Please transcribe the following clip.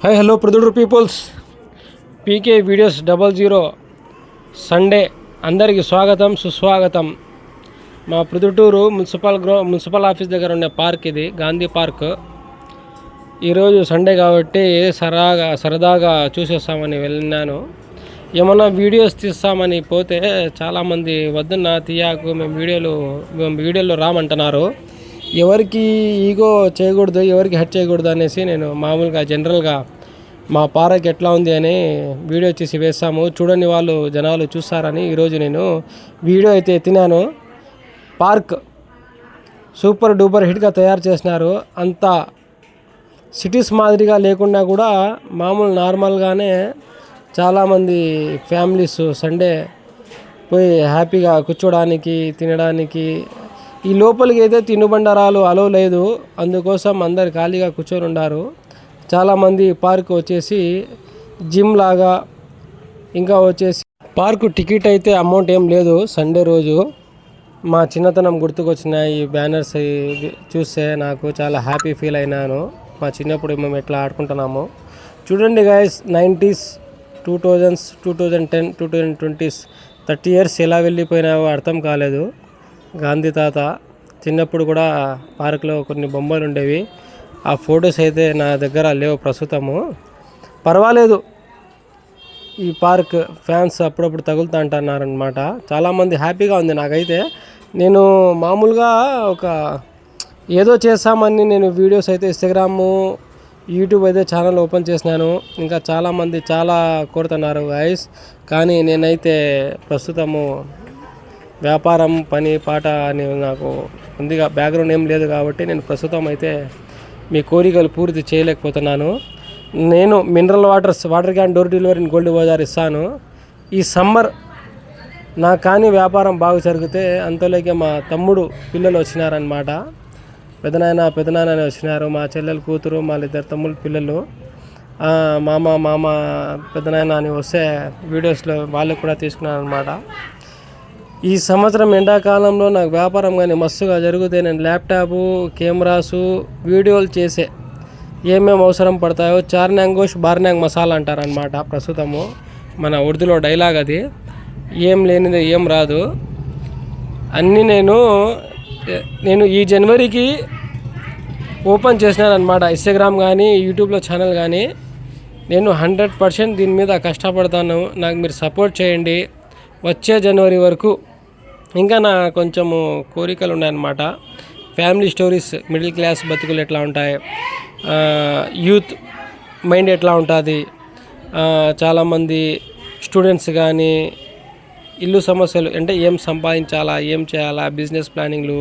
Hi hello Proddatur peoples, పీకే videos 00 Sunday అందరికీ స్వాగతం సుస్వాగతం. మా ప్రొద్దుటూరు మున్సిపల్ ఆఫీస్ దగ్గర ఉండే పార్క్ ఇది, గాంధీ పార్క్. ఈరోజు సండే కాబట్టి సరదాగా చూసేస్తామని వెళ్ళినాను. ఏమన్నా వీడియోస్ తీస్తామని పోతే చాలామంది వద్దున్న తీయాకు, మేము వీడియోలో రామంటున్నారు. ఎవరికి ఈగో చేయకూడదు, ఎవరికి హెట్ చేయకూడదు అనేసి నేను మామూలుగా జనరల్గా మా పార్క్ ఎట్లా ఉంది అని వీడియో చేసి వేస్తాము. చూడని వాళ్ళు జనాలు చూస్తారని ఈరోజు నేను వీడియో అయితే ఎత్తినాను. పార్క్ సూపర్ డూపర్ హిట్గా తయారు చేసినారు. అంత సిటీస్ మాదిరిగా లేకుండా కూడా మామూలు నార్మల్గానే చాలామంది ఫ్యామిలీస్ సండే పోయి హ్యాపీగా కూర్చోడానికి తినడానికి. ఈ లోపలికి అయితే తినుబండారాలు అలో లేదు, అందుకోసం అందరు ఖాళీగా కూర్చొని ఉన్నారు. చాలామంది పార్క్ వచ్చేసి జిమ్ లాగా, ఇంకా వచ్చేసి పార్కు టికెట్ అయితే అమౌంట్ ఏం లేదు. సండే రోజు మా చిన్నతనం గుర్తుకొచ్చినాయి ఈ బ్యానర్స్ చూస్తే, నాకు చాలా హ్యాపీ ఫీల్ అయినాను. మా చిన్నప్పుడు మేము ఎట్లా ఆడుకుంటున్నాము చూడండి guys. 90s, 2000s, 2010, 2020s 30 years ఎలా వెళ్ళిపోయినావో అర్థం కాలేదు. గాంధీ తాత చిన్నప్పుడు కూడా పార్క్లో కొన్ని బొమ్మలు ఉండేవి. ఆ ఫొటోస్ అయితే నా దగ్గర లేవు ప్రస్తుతము. పర్వాలేదు, ఈ పార్క్ ఫ్యాన్స్ అప్పుడప్పుడు తగులుతూ అంటున్నారనమాట. చాలామంది హ్యాపీగా ఉంది. నాకైతే నేను మామూలుగా ఏదో చేస్తామని నేను వీడియోస్ అయితే ఇన్స్టాగ్రాము, యూట్యూబ్ అయితే ఛానల్ ఓపెన్ చేసినాను. ఇంకా చాలామంది చాలా కోరుతున్నారు గైస్, కానీ నేనైతే ప్రస్తుతము వ్యాపారం పని పాట అని నాకు ముందుగా బ్యాక్గ్రౌండ్ ఏం లేదు కాబట్టి నేను ప్రస్తుతం అయితే మీ కోరికలు పూర్తి చేయలేకపోతున్నాను. నేను mineral water can door delivery gold bazaar ఇస్తాను. ఈ సమ్మర్ నాకు కానీ వ్యాపారం బాగా జరిగితే అంతలోకి మా తమ్ముడు పిల్లలు వచ్చినారనమాట. పెదనాయన వచ్చినారు, మా చెల్లెలు కూతురు, మా ఇద్దరు తమ్ముడు పిల్లలు. మామ పెదనాయన అని వస్తే వీడియోస్లో వాళ్ళు కూడా తీసుకున్నాను అనమాట. ఈ సంవత్సరం ఎండాకాలంలో నాకు వ్యాపారం కానీ మస్తుగా జరిగితే నేను ల్యాప్టాపు, కెమెరాసు, వీడియోలు చేసే ఏమేమి అవసరం పడతాయో చార్నాంగ్ గోష్ బార్నాంగ్ మసాలా అంటారనమాట. ప్రస్తుతము మన ఉర్దూలో డైలాగ్ అది. ఏం లేనిది ఏం రాదు అన్నీ నేను ఈ జనవరికి ఓపెన్ చేసినాను అనమాట. ఇన్స్టాగ్రామ్ కానీ యూట్యూబ్లో ఛానల్ కానీ. నేను 100% దీని మీద కష్టపడతాను. నాకు మీరు సపోర్ట్ చేయండి. వచ్చే జనవరి వరకు ఇంకా నా కొంచెము కోరికలు ఉన్నాయన్నమాట. ఫ్యామిలీ స్టోరీస్, మిడిల్ క్లాస్ బతుకులు ఎట్లా ఉంటాయి, యూత్ మైండ్ ఎట్లా ఉంటుంది, చాలామంది స్టూడెంట్స్ కానీ ఇల్లు సమస్యలు అంటే ఏం సంపాదించాలా, ఏం చేయాలా, బిజినెస్ ప్లానింగ్లు,